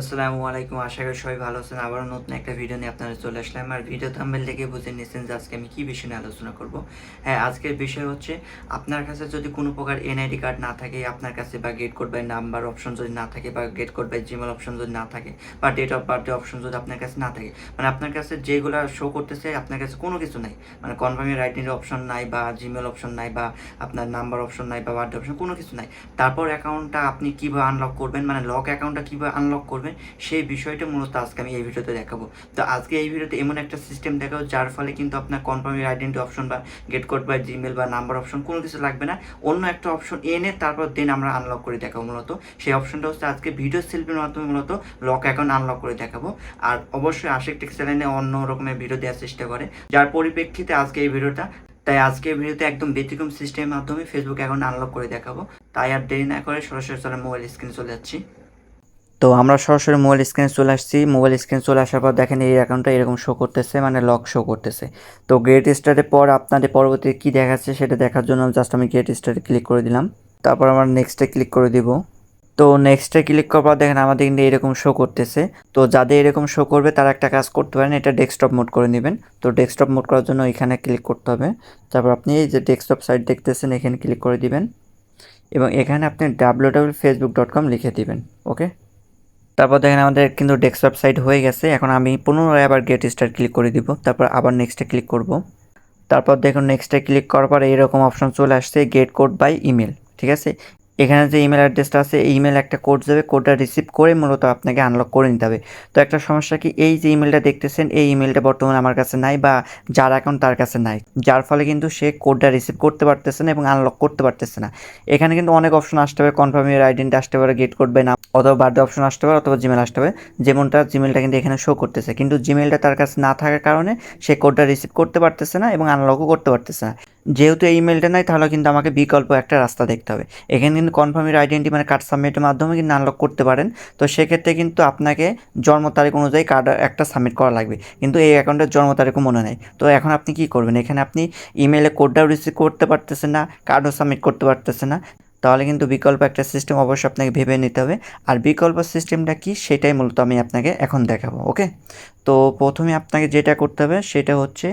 আসসালামু আলাইকুম। আশা করি সবাই ভালো আছেন। আবারও নতুন একটা ভিডিও নিয়ে আপনারা চলে আসলাম। আর ভিডিও থাম্বনেল দেখে বুঝে নিচ্ছেন যে আজকে আমি কী বিষয় নিয়ে আলোচনা করব। হ্যাঁ, আজকের বিষয় হচ্ছে আপনার কাছে যদি কোনো প্রকার এনআইডি কার্ড না থাকে আপনার কাছে, বা get code by number option যদি না থাকে, বা get code by Gmail option যদি না থাকে, বা ডেট অফ বার্থডে অপশন যদি আপনার কাছে না থাকে, মানে আপনার কাছে যেগুলো শো করতেছে আপনার কাছে কোনো কিছু নাই, মানে কনফার্মের আইডেন্টি অপশন নাই, বা জিমেল অপশন নাই, বা আপনার নাম্বার অপশন নাই, বা বার্থডে অপশন কোনো কিছু নাই। তারপর অ্যাকাউন্টটা আপনি কীভাবে আনলক করবেন, মানে লক অ্যাকাউন্টটা কীভাবে আনলক করবেন সেই বিষয়টা মূলত আজকে আমি এই ভিডিওতে দেখাবো। তো আজকে এই ভিডিওতে এমন একটা সিস্টেম দেখাবো যার ফলে কিন্তু আপনার কনফার্মের আইডেন্টি অপশন বা গেট কোড বা জিমেল বা নাম্বার অপশন কোনো কিছু লাগবে না, অন্য একটা অপশন এনে তারপর দেন আমরা আনলক করে দেখাবো। মূলত সেই অপশনটা হচ্ছে আজকে ভিডিও সেলফির মাধ্যমে মূলত লক অ্যাকাউন্ট আনলক করে দেখাবো। আর অবশ্যই আশিক টেক চ্যানেলে অন্য রকমের ভিডিও দেওয়ার চেষ্টা করে, যার পরিপ্রেক্ষিতে আজকে এই ভিডিওটা। তাই আজকের ভিডিওতে একদম ব্যতিক্রম সিস্টেমের মাধ্যমে ফেসবুক অ্যাকাউন্ট আনলক করে দেখাবো। তাই আর দেরি না করে সরাসরি চলে মোবাইল স্ক্রিনে চলে যাচ্ছি। তো আমরা সরাসরি মোবাইল স্ক্রিনে চলে আসছি। মোবাইল স্ক্রিনে চলে আসার পর দেখেন এই অ্যাকাউন্টটা এরকম শো করতেছে, মানে লক শো করতেছে। তো গেট স্টার্টের পর আপনাদের পরবর্তী কী দেখাচ্ছে সেটা দেখার জন্য জাস্ট আমি গেট স্টার্টে ক্লিক করে দিলাম। তারপর আমরা নেক্সটে ক্লিক করে দিব। তো নেক্সটে ক্লিক করার পর দেখেন আমাদের কিন্তু এরকম শো করতেছে। তো যাদের এরকম শো করবে তারা একটা কাজ করতে পারেন, এটা ডেস্কটপ মোড করে নেবেন। তো ডেস্কটপ মোড করার জন্য এখানে ক্লিক করতে হবে। তারপর আপনি এই যে ডেস্কটপ সাইট দেখতেছেন এখানে ক্লিক করে দিবেন, এবং এখানে আপনি www.facebook.com লিখে দিবেন। ওকে, তারপর দেখেন আমাদের কিন্তু ডেস্কটপ সাইট হয়ে গেছে। এখন আমি পুনরায় আবার গেট স্টার্ট ক্লিক করে দিব, তারপর আবার নেক্সটে ক্লিক করব। তারপর দেখুন নেক্সটে ক্লিক করার পর এরকম অপশন চলে আসছে গেট কোড বাই ইমেল। ঠিক আছে, এখানে যে ইমেল অ্যাড্রেসটা আছে এই ইমেল একটা কোড যাবে, কোডটা রিসিভ করে মূলত আপনাকে আনলক করে নিতে হবে। তো একটা সমস্যা কি, এই যে ইমেলটা দেখতেছেন এই ইমেলটা বর্তমানে আমার কাছে নাই, বা যার অ্যাকাউন্ট তার কাছে নাই, যার ফলে কিন্তু সে কোডটা রিসিভ করতে পারতেছে না এবং আনলক করতে পারতেছে না। এখানে কিন্তু অনেক অপশন আসতে পারে, কনফার্ম ইয়ার আইডেন্টি আসতে পারে, গেট কোড বাই নাম অথবা বার্থডে অপশন আসতে পারে, অথবা জিমেল আসতে পারে। যেমনটা জিমেলটা কিন্তু এখানে শো করতেছে, কিন্তু জিমেলটা তার কাছে না থাকার কারণে সে কোডটা রিসিভ করতে পারতেছে না এবং আনলকও করতে পারতেছে না। যেহেতু এই ইমেলটা নাই তাহলে কিন্তু আমাকে বিকল্প একটা রাস্তা দেখতে হবে। এখানে কিন্তু কনফার্মের আইডেন্টি মানে কার্ড সাবমিটের মাধ্যমে কিন্তু আনলক করতে পারেন। তো সেক্ষেত্রে কিন্তু আপনাকে জন্ম তারিখ অনুযায়ী কার্ড একটা সাবমিট করা লাগবে, কিন্তু এই অ্যাকাউন্টের জন্ম তারিখও মনে নেই। তো এখন আপনি কি করবেন, এখানে আপনি ইমেলে কোডটাও রিসিভ করতে পারতেছেন না, কার্ডও সাবমিট করতে পারতেছেন না। তাহলে কিন্তু বিকল্প একটা সিস্টেম অবশ্যই আপনাকে ভেবে নিতে হবে। আর বিকল্প সিস্টেমটা কি সেটাই মূলত আমি আপনাকে এখন দেখাবো। ওকে, তো প্রথমে আপনাকে যেটা করতে হবে সেটা হচ্ছে,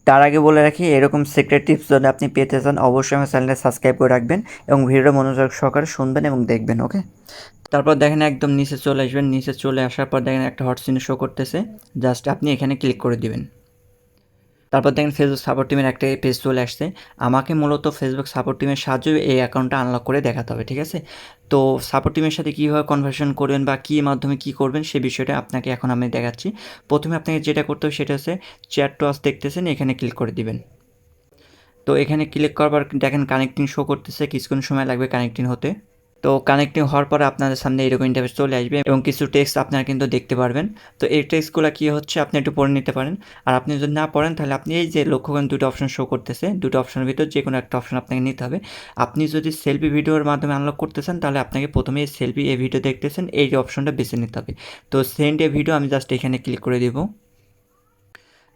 তার আগে বলে রাখি এরকম সিক্রেট টিপস যদি আপনি পেতে চান অবশ্যই আমার চ্যানেলটা সাবস্ক্রাইব করে রাখবেন এবং ভিডিওটা মনোযোগ সহকারে শুনবেন এবং দেখবেন। ওকে, তারপর দেখেন একদম নিচে চলে আসবেন। নিচে চলে আসার পর দেখেন একটা হট চিহ্ন শো করতেছে, জাস্ট আপনি এখানে ক্লিক করে দিবেন। তারপর দেখেন ফেসবুক সাপোর্ট টিমের একটা পেজ চলে আসছে। আমাকে মূলত ফেসবুক সাপোর্ট টিমের সাহায্যে এই অ্যাকাউন্টটা আনলক করে দেখাতে হবে। ঠিক আছে, তো সাপোর্ট টিমের সাথে কীভাবে কনভারসেশন করবেন বা কী মাধ্যমে কী করবেন সে বিষয়টা আপনাকে এখন আমি দেখাচ্ছি। প্রথমে আপনাকে যেটা করতে হবে সেটা হচ্ছে চ্যাট টু আস দেখতেছেন, এখানে ক্লিক করে দিবেন। তো এখানে ক্লিক করার পর দেখেন কানেক্টিং শো করতেছে, কিছুক্ষণ সময় লাগবে কানেক্টিং হতে। তো কানেক্টিং হওয়ার পরে আপনাদের সামনে এরকম ইন্টারফেস চলে আসবে এবং কিছু টেক্সট আপনারা কিন্তু দেখতে পারবেন। তো এই টেক্সটগুলো কী হচ্ছে আপনি একটু পড়ে নিতে পারেন। আর আপনি যদি না পড়েন তাহলে আপনি এই যে লক্ষ্য করেন দুটো অপশন শো করতেছে, দুটো অপশনের ভিতর যে কোনো একটা অপশন আপনাকে নিতে হবে। আপনি যদি সেলফি ভিডিওর মাধ্যমে আনলক করতে চান তাহলে আপনাকে প্রথমে এই সেলফি এই ভিডিও দেখতেছেন এই যে অপশনটা বেছে নিতে হবে। তো সেন্ড এ ভিডিও আমি জাস্ট এখানে ক্লিক করে দেবো।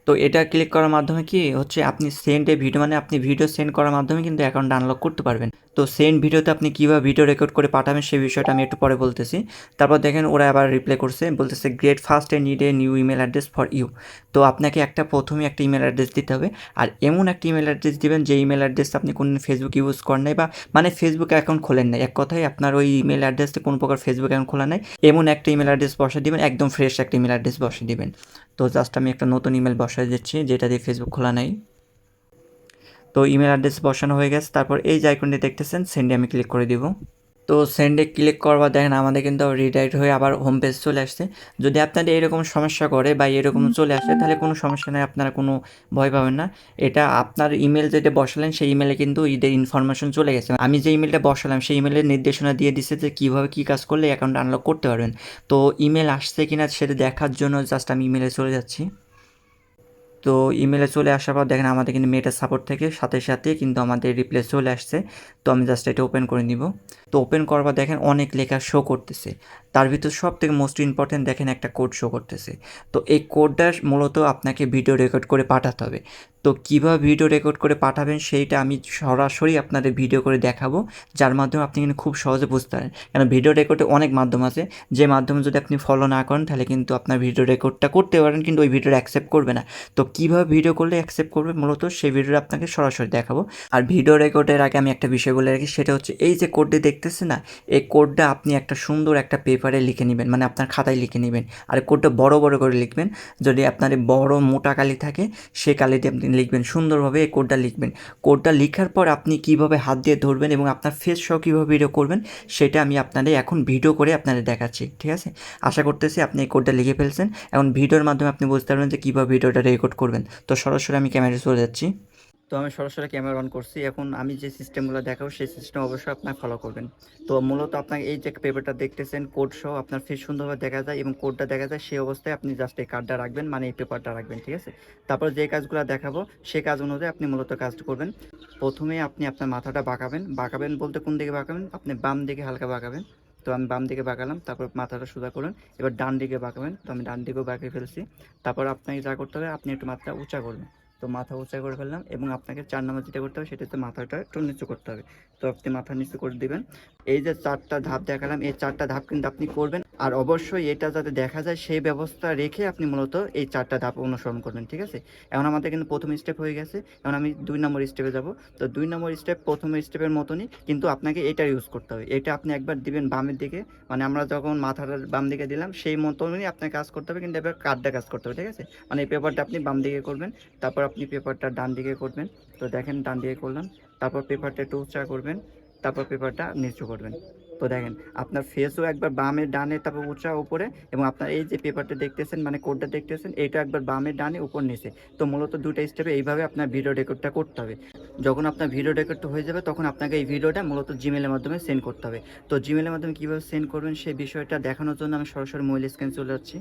তো এটা ক্লিক করার মাধ্যমে কি হচ্ছে, আপনি সেন্ড এ ভিডিও মানে আপনি ভিডিও সেন্ড করার মাধ্যমে কিন্তু অ্যাকাউন্ট আনলক করতে পারবেন। তো সেন্ড ভিডিওতে আপনি কীভাবে ভিডিও রেকর্ড করে পাঠাবেন সেই বিষয়টা আমি একটু পরে বলতেছি। তারপর দেখেন ওরা আবার রিপ্লাই করছে, বলতেছে great first a need a new email address for you. তো আপনাকে প্রথমে একটা ইমেল অ্যাড্রেস দিতে হবে, আর এমন একটা ইমেল অ্যাড্রেস দিবেন যে ইমেল অ্যাড্রেস আপনি কোনো ফেসবুক ইউজ করেন নাই, বা মানে ফেসবুক অ্যাকাউন্ট খোলেন নাই। এক কথায় আপনার ওই ইমেল অ্যাড্রেসে কোনো প্রকার ফেসবুক অ্যাকাউন্ট খোলা নাই, এমন একটা ইমেল অ্যাড্রেস বসে দিবেন, একদম ফ্রেশ একটা ইমেল অ্যাড্রেস বসে দিবেন। তো জাস্ট আমি একটা নতুন ইমেল বসাই দিচ্ছি যেটা দিয়ে ফেসবুক খোলা নাই। তো ইমেল অ্যাড্রেস বসানো হয়ে গেছে। তারপর এই যে আইকনটি দেখতেছেন সেন্ডে আমি ক্লিক করে দিব। তো সেন্ডে ক্লিক করবার দেখেন আমাদের কিন্তু রিডাইরেক্ট হয়ে আবার হোম পেজ চলে আসছে। যদি আপনাদের এরকম সমস্যা করে বা এরকম চলে আসে তাহলে কোনো সমস্যা নেই, আপনারা কোনো ভয় পাবেন না। এটা আপনার ইমেল যেটা বসালেন সেই ইমেলে কিন্তু ঈদের ইনফরমেশন চলে গেছে। আমি যে ইমেলটা বসালাম সেই ইমেলের নির্দেশনা দিয়ে দিচ্ছে যে কীভাবে কী কাজ করলে অ্যাকাউন্ট আনলক করতে পারবেন। তো ইমেল আসছে কিনা সেটা দেখার জন্য জাস্ট আমি ইমেলে চলে যাচ্ছি। তো ইমেলে চলে আসার পর দেখেন আমাদের কিন্তু মেটা সাপোর্ট থেকে সাথে সাথে কিন্তু আমাদের রিপ্লাই চলে আসছে। তো আমি জাস্ট এটা ওপেন করে নিব। তো ওপেন করবার দেখেন অনেক লেখা শো করতেছে। তার ভিতর সবথেকে মোস্ট ইম্পর্ট্যান্ট দেখেন একটা কোড শো করতেছে। তো এই কোডটা মূলত আপনাকে ভিডিও রেকর্ড করে পাঠাতে হবে। তো কীভাবে ভিডিও রেকর্ড করে পাঠাবেন সেইটা আমি সরাসরি আপনাদের ভিডিও করে দেখাবো, যার মাধ্যমে আপনি কিন্তু খুব সহজে বুঝতে পারেন। কারণ ভিডিও রেকর্ডে অনেক মাধ্যম আছে, যে মাধ্যমে যদি আপনি ফলো না করেন তাহলে কিন্তু আপনার ভিডিও রেকর্ডটা করতে পারেন কিন্তু ওই ভিডিওটা অ্যাকসেপ্ট করবে না। তো কীভাবে ভিডিও করলে অ্যাকসেপ্ট করবে মূলত সেই ভিডিওটা আপনাকে সরাসরি দেখাবো। আর ভিডিও রেকর্ডের আগে আমি একটা বিষয় বলে রাখি, সেটা হচ্ছে এই যে কোডটি দেখতেছে না, এই কোডটা আপনি একটা সুন্দর একটা পেপারে লিখে নেবেন, মানে আপনার খাতায় লিখে নেবেন। আর কোডটা বড় বড় করে লিখবেন, যদি আপনার বড় মোটা কালি থাকে সেই কালিতে আপনি লিখবেন, সুন্দরভাবে এই কোডটা লিখবেন। কোডটা লেখার পর আপনি কিভাবে হাত দিয়ে ধরবেন এবং আপনার ফেস সহ কীভাবে ভিডিও করবেন সেটা আমি আপনাদের এখন ভিডিও করে আপনাদের দেখাচ্ছি, ঠিক আছে? আশা করতেছি আপনি এই কোডটা লিখে ফেলছেন। এখন ভিডিওর মাধ্যমে আপনি বুঝতে পারবেন যে কীভাবে ভিডিওটা রেকর্ড করবেন। তো সরাসরি আমি ক্যামেরায় চলে যাচ্ছি। তো আমি সরাসরি ক্যামেরা অন করছি। এখন আমি যে সিস্টেমগুলো দেখাবো সেই সিস্টেম অবশ্যই আপনার ফলো করবেন। তো মূলত আপনাকে এই যে পেপারটা দেখতেছেন কোড সহ আপনার ফেস সুন্দরভাবে দেখা যায় এবং কোডটা দেখা যায়, সেই অবস্থায় আপনি জাস্ট এই কার্ডটা রাখবেন, মানে এই পেপারটা রাখবেন, ঠিক আছে? তারপর যে কাজগুলো দেখাবো সেই কাজ অনুযায়ী আপনি মূলত কাজটা করবেন। প্রথমে আপনি আপনার মাথাটা বাঁকাবেন বলতে কোন দিকে বাঁকাবেন? আপনি বাম দিকে হালকা বাঁকাবেন। তো আমি বাম দিকে বাঁকালাম, তারপর মাথাটা সোজা করুন। এবার ডান দিকে বাঁকাবেন, তো আমি ডান দিকেও বাঁকিয়ে ফেলছি। তারপর আপনাকে যা করতে হবে, আপনি একটু মাথাটা উঁচা করবেন। তো মাথা উঁচা করে ফেললাম এবং আপনাকে 4 নাম্বার যেটা করতে হবে সেটা হচ্ছে মাথাটা একটু নিচু করতে হবে। তো আপনি মাথা নিচু করে দিবেন। এই যে 4টা ধাপ দেখালাম, এই 4টা ধাপ কিন্তু আপনি করবেন। আর অবশ্যই এটা যাতে দেখা যায় সেই ব্যবস্থা রেখে আপনি মূলত এই 4টা ধাপ অনুসরণ করবেন, ঠিক আছে? এখন আমাদের কিন্তু প্রথম স্টেপ হয়ে গেছে। এখন আমি 2 নম্বর স্টেপে যাব। তো 2 নম্বর স্টেপ প্রথম স্টেপের মতনই, কিন্তু আপনাকে এটা ইউজ করতে হবে। এটা আপনি একবার দিবেন বামের দিকে, মানে আমরা যখন মাথাটা বাম দিকে দিলাম সেই মতনই আপনার কাজ করতে হবে, কিন্তু এবার কার্ডটা কাজ করতে হবে, ঠিক আছে? মানে এই পেপারটা আপনি বাম দিকে করবেন, তারপর আপনি পেপারটা ডান দিকে করবেন। তো দেখেন ডান দিকে করলাম, তারপর পেপারটা একটু উঁচা করবেন, তারপর পেপারটা নিচু করবেন। তো দেখেন আপনার ফেসও একবার বামে ডানে, তারপর উঁচা উপরে, এবং আপনার এই যে পেপারটা দেখতেছেন মানে কোডটা দেখতেছেন এটা একবার বামে ডানে উপর নিচে। তো মূলত 2টা স্টেপে এইভাবে আপনার ভিডিও রেকর্ডটা করতে হবে। যখন আপনার ভিডিও রেকর্ডটা হয়ে যাবে তখন আপনাকে এই ভিডিওটা মূলত জিমেলের মাধ্যমে সেন্ড করতে হবে। তো জিমেলের মাধ্যমে কীভাবে সেন্ড করবেন সেই বিষয়টা দেখানোর জন্য আমি সরাসরি মোবাইল স্ক্রিনে চলে যাচ্ছি।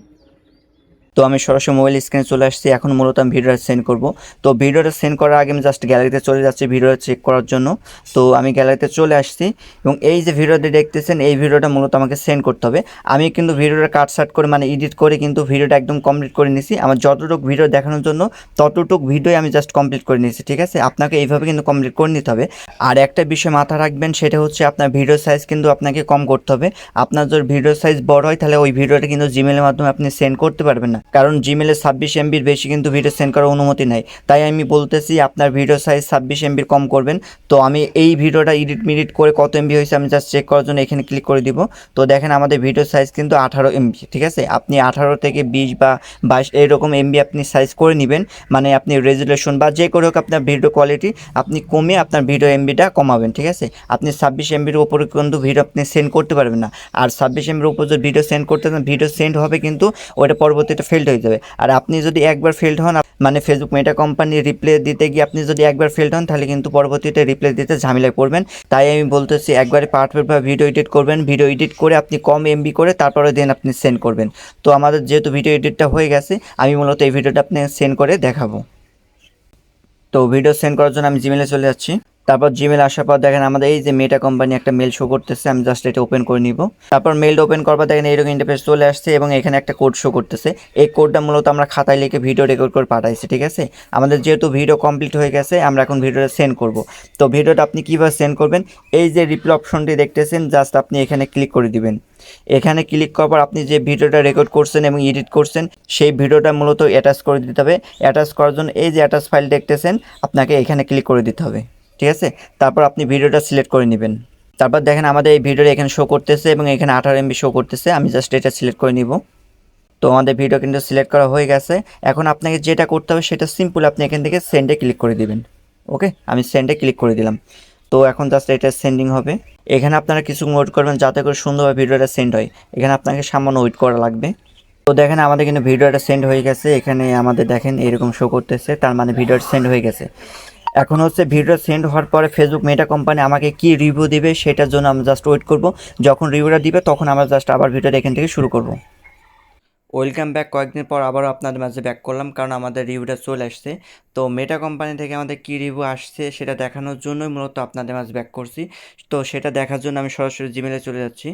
তো আমি সরাসরি মোবাইল স্ক্রিনে চলে আসছি। এখন মূলত আমি ভিডিওটা সেন্ড করব। তো ভিডিওটা সেন্ড করার আগে আমি জাস্ট গ্যালারিতে চলে যাচ্ছি ভিডিওটা চেক করার জন্য। তো আমি গ্যালারিতে চলে আসছি এবং এই যে ভিডিওটি দেখতেছেন এই ভিডিওটা মূলত আমাকে সেন্ড করতে হবে। আমি কিন্তু ভিডিওটা কাটসাট করে মানে এডিট করে কিন্তু ভিডিওটা একদম কমপ্লিট করে নিয়েছি। আমার যতটুকু ভিডিও দেখানোর জন্য ততটুকু ভিডিও আমি জাস্ট কমপ্লিট করে নিয়েছি, ঠিক আছে? আপনাকে এইভাবে কিন্তু কমপ্লিট করে নিতে হবে। আর একটা বিষয় মাথা রাখবেন, সেটা হচ্ছে আপনার ভিডিও সাইজ কিন্তু আপনাকে কম করতে হবে। আপনার যদি ভিডিও সাইজ বড় হয় তাহলে ওই ভিডিওটা কিন্তু জিমেলের মাধ্যমে আপনি সেন্ড করতে পারবেন না, কারণ জিমেলে 26 এমবির বেশি কিন্তু ভিডিও সেন্ড করার অনুমতি নেই। তাই আমি বলতেছি আপনার ভিডিও সাইজ 26 এমবির কম করবেন। তো আমি এই ভিডিওটা এডিট করে কত এমবি হয়েছে আমি জাস্ট চেক করার জন্য এখানে ক্লিক করে দিব। তো দেখেন আমাদের ভিডিও সাইজ কিন্তু 18 এমবি, ঠিক আছে? আপনি 18 থেকে 20 বা 22 এরকম এমবি আপনি সাইজ করে নেবেন, মানে আপনি রেজুলেশন বা যে করে হোক আপনার ভিডিও কোয়ালিটি আপনি কমিয়ে আপনার ভিডিও এমবিটা কমাবেন, ঠিক আছে? আপনি 26 এমবির উপরে কিন্তু ভিডিও আপনি সেন্ড করতে পারবেন না। আর 26 এমবির উপর যদি ভিডিও সেন্ড করতে চান ভিডিও সেন্ড হবে কিন্তু ওটা পরবর্তীতে ফেল্ড হয়ে যাবে। আর আপনি যদি একবার ফেল্ড হন, মানে ফেসবুক মেটা কোম্পানি রিপ্লে দিতে গিয়ে আপনি যদি একবার ফেল্ড হন তাহলে কিন্তু পরবর্তীতে রিপ্লে দিতে ঝামেলায় পড়বেন। তাই আমি বলতেছি একবারে পারফেক্টভাবে ভিডিও এডিট করবেন, ভিডিও এডিট করে আপনি কম এমবি করে তারপরে দেন আপনি সেন্ড করবেন। তো আমাদের যেহেতু ভিডিও এডিটটা হয়ে গেছে আমি মূলত এই ভিডিওটা আপনি সেন্ড করে দেখাবো। তো ভিডিও সেন্ড করার জন্য আমি জিমেলে চলে যাচ্ছি। তারপর জিমেল আসার পর দেখেন আমাদের এই যে মেটা কোম্পানি একটা মেল শো করতেছে, আমি জাস্ট এটা ওপেন করে নিব। তারপর মেলটা ওপেন করবার দেখেন এইরকম ইন্টারফেস চলে আসছে এবং এখানে একটা কোড শো করতেছে। এই কোডটা মূলত আমরা খাতায় লিখে ভিডিও রেকর্ড করে পাঠাইছি, ঠিক আছে? আমাদের যেহেতু ভিডিও কমপ্লিট হয়ে গেছে আমরা এখন ভিডিওটা সেন্ড করব। তো ভিডিওটা আপনি কীভাবে সেন্ড করবেন, এই যে রিপ্লাই অপশনটি দেখতেছেন জাস্ট আপনি এখানে ক্লিক করে দিবেন। এখানে ক্লিক করার পর আপনি যে ভিডিওটা রেকর্ড করছেন এবং এডিট করছেন সেই ভিডিওটা মূলত অ্যাটাচ করে দিতে হবে। অ্যাটাচ করার জন্য এই যে অ্যাটাচ ফাইল দেখতেছেন আপনাকে এখানে ক্লিক করে দিতে হবে, ঠিক আছে? তারপর আপনি ভিডিওটা সিলেক্ট করে নেবেন। তারপর দেখেন আমাদের এই ভিডিওটা এখানে শো করতেছে এবং এখানে 18 এমবি শো করতেছে। আমি জাস্ট এটা সিলেক্ট করে নিব। তো আমাদের ভিডিও কিন্তু সিলেক্ট করা হয়ে গেছে। এখন আপনাকে যেটা করতে হবে সেটা সিম্পল, আপনি এখান থেকে সেন্ডে ক্লিক করে দিবেন। ওকে, আমি সেন্ডে ক্লিক করে দিলাম। তো এখন জাস্ট এটা সেন্ডিং হবে। এখানে আপনারা কিছু ওয়েট করবেন যাতে করে সুন্দরভাবে ভিডিওটা সেন্ড হয়। এখানে আপনাকে সামান্য ওয়েট করা লাগবে। তো দেখেন আমাদের কিন্তু ভিডিওটা সেন্ড হয়ে গেছে। এখানে আমাদের দেখেন এরকম শো করতেছে, তার মানে ভিডিওটা সেন্ড হয়ে গেছে। এখন হচ্ছে ভিডিও সেন্ড হওয়ার পরে ফেসবুক মেটা কোম্পানি আমাকে কি রিভিউ দিবে সেটার জন্য আমি জাস্ট ওয়েট করব। যখন রিভিউটা দিবে তখন আমরা জাস্ট আবার ভিডিওটা এখান থেকে শুরু করব। Welcome back. কয়েকদিন পর আবারও আপনাদের মাঝে ব্যাক করলাম, কারণ আমাদের রিভিউটা চলে আসছে। তো মেটা কোম্পানি থেকে আমাদের কী রিভিউ আসছে সেটা দেখানোর জন্যই মূলত আপনাদের মাঝে ব্যাক করছি। তো সেটা দেখার জন্য আমি সরাসরি জিমেলে চলে যাচ্ছি।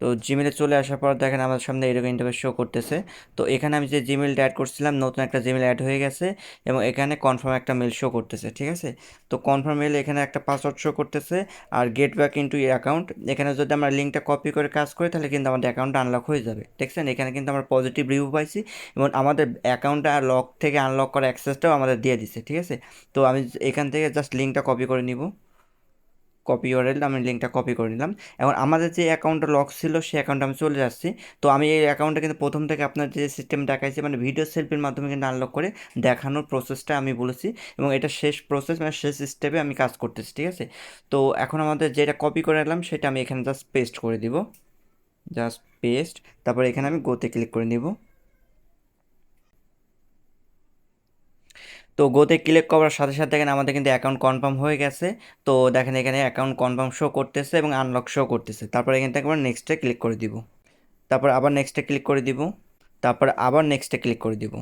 তো জিমেলে চলে আসার পর দেখেন আমার সামনে এরকম ইন্টারফেস শো করতেছে। তো এখানে আমি যে জিমেলটা অ্যাড করছিলাম, নতুন একটা জিমেল অ্যাড হয়ে গেছে এবং এখানে কনফার্ম একটা মেল শো করতেছে, ঠিক আছে। তো কনফার্ম মেল, এখানে একটা পাসওয়ার্ড শো করতেছে আর get back into your account. এখানে যদি আমরা লিঙ্কটা কপি করে কাজ করি তাহলে কিন্তু আমাদের অ্যাকাউন্টটা আনলক হয়ে যাবে। দেখছেন এখানে কিন্তু আমরা পজিটিভ রিভিউ পাইছি এবং আমাদের অ্যাকাউন্টটা লক থেকে আনলক করার অ্যাক্সেসটাও আমাদের দিয়ে দিচ্ছে, ঠিক আছে। তো আমি এখান থেকে জাস্ট লিঙ্কটা কপি করে নিব। কপি ইউআরএল, আমি লিঙ্কটা কপি করে নিলাম। এখন আমাদের যে অ্যাকাউন্টটা লক ছিল সেই অ্যাকাউন্টে আমি চলে যাচ্ছি। তো আমি এই অ্যাকাউন্টটা কিন্তু প্রথম থেকে আপনার যে সিস্টেম দেখাইছে, মানে ভিডিও সেলফির মাধ্যমে কিন্তু আনলক করে দেখানোর প্রসেসটা আমি বলেছি এবং এটা শেষ প্রসেস, মানে শেষ স্টেপে আমি কাজ করতেছি, ঠিক আছে। তো এখন আমাদের যেটা কপি করে নিলাম সেটা আমি এখানে জাস্ট পেস্ট করে দিব, জাস্ট পেস্ট। তারপর এখানে আমি গোতে ক্লিক করে নিব। তো গোতে ক্লিক করার সাথে সাথে দেখেন আমাদের কিন্তু অ্যাকাউন্ট কনফার্ম হয়ে গেছে। তো দেখেন এখানে অ্যাকাউন্ট কনফার্ম শো করতেছে এবং আনলক শো করতেছে। তারপর এখান থেকে আমরা নেক্সটে ক্লিক করে দিব। তারপর আবার নেক্সটে ক্লিক করে দিব। তারপর আবার নেক্সটে ক্লিক করে দিব।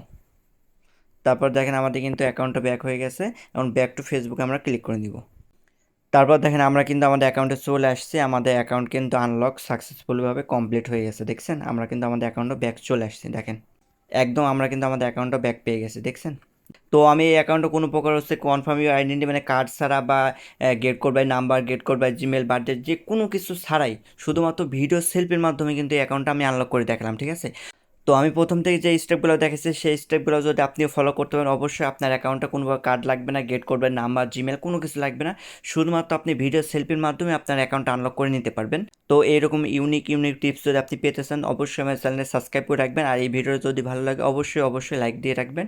তারপর দেখেন আমাদের কিন্তু অ্যাকাউন্টটা ব্যাক হয়ে গেছে এবং ব্যাক টু ফেসবুকে আমরা ক্লিক করে দিব। তারপর দেখেন আমরা কিন্তু আমাদের অ্যাকাউন্টে চলে আসছি। আমাদের অ্যাকাউন্ট কিন্তু আনলক সাকসেসফুলভাবে কমপ্লিট হয়ে গেছে, দেখছেন আমরা কিন্তু আমাদের অ্যাকাউন্টে ব্যাক চলে আসছি। দেখেন একদম আমরা কিন্তু আমাদের অ্যাকাউন্টটা ব্যাক পেয়ে গেছি, দেখছেন। তো আমি এই অ্যাকাউন্টে কোনো প্রকার হচ্ছে কনফার্ম ইউর আইডেন্টি মানে কার্ড ছাড়া বা get code by number, get code by Gmail, birthday, যে কোনো কিছু ছাড়াই শুধুমাত্র ভিডিও সেলফির মাধ্যমে কিন্তু এই অ্যাকাউন্টটা আমি আনলক করে দেখালাম, ঠিক আছে। তো আমি প্রথম থেকে যে স্টেপগুলো দেখেছি সেই স্টেপগুলো যদি আপনিও ফলো করতে পারেন, অবশ্যই আপনার অ্যাকাউন্টে কোনো কার্ড লাগবে না, গেট করবে নাম্বার, জিমেল, কোনো কিছু লাগবে না। শুধুমাত্র আপনি ভিডিও সেলফির মাধ্যমে আপনার অ্যাকাউন্টটা আনলক করে নিতে পারবেন। তো এইরকম ইউনিক ইউনিক টিপস যদি আপনি পেতে চান, অবশ্যই আমার চ্যানেলে সাবস্ক্রাইব করে রাখবেন। আর এই ভিডিও যদি ভালো লাগে অবশ্যই অবশ্যই লাইক দিয়ে রাখবেন।